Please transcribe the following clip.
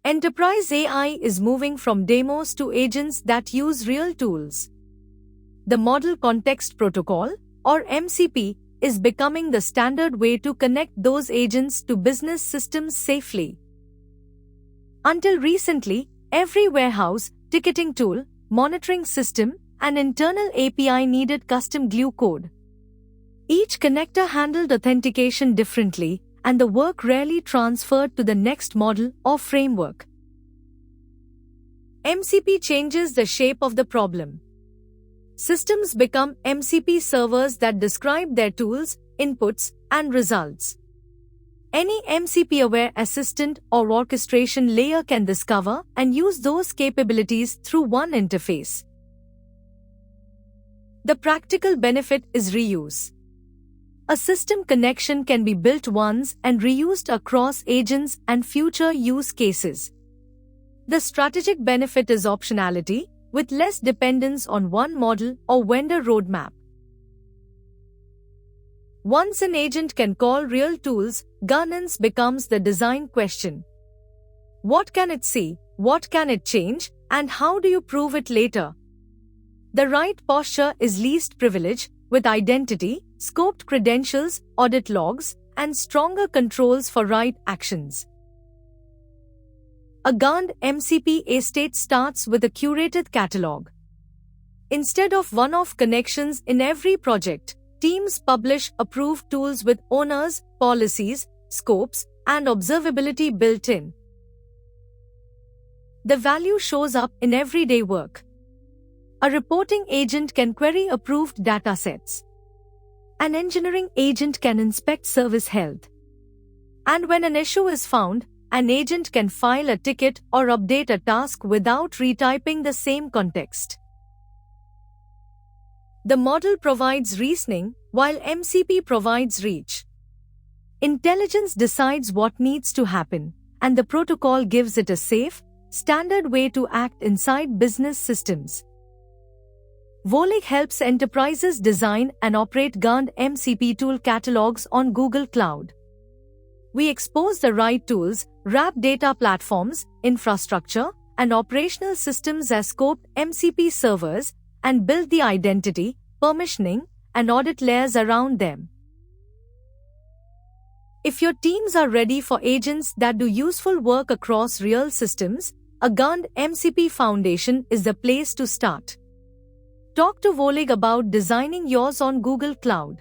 Enterprise AI is moving from demos to agents that use real tools. The Model Context Protocol, or MCP, is becoming the standard way to connect those agents to business systems safely. Until recently, every warehouse, ticketing tool, monitoring system, and internal API needed custom glue code. Each connector handled authentication differently, and the work rarely transferred to the next model or framework. MCP changes the shape of the problem. Systems become MCP servers that describe their tools, inputs, and results. Any MCP-aware assistant or orchestration layer can discover and use those capabilities through one interface. The practical benefit is reuse. A system connection can be built once and reused across agents and future use cases. The strategic benefit is optionality, with less dependence on one model or vendor roadmap. Once an agent can call real tools, governance becomes the design question. What can it see, what can it change, and how do you prove it later? The right posture is least privilege, with identity, scoped credentials, audit logs, and stronger controls for right actions. A governed MCP estate starts with a curated catalog. Instead of one-off connections in every project, teams publish approved tools with owners, policies, scopes, and observability built in. The value shows up in everyday work. A reporting agent can query approved datasets. An engineering agent can inspect service health. And when an issue is found, an agent can file a ticket or update a task without retyping the same context. The model provides reasoning, while MCP provides reach. Intelligence decides what needs to happen, and the protocol gives it a safe, standard way to act inside business systems. Volig helps enterprises design and operate governed MCP tool catalogs on Google Cloud. We expose the right tools, wrap data platforms, infrastructure, and operational systems as scoped MCP servers, and build the identity, permissioning, and audit layers around them. If your teams are ready for agents that do useful work across real systems, a governed MCP foundation is the place to start. Talk to Volig about designing yours on Google Cloud.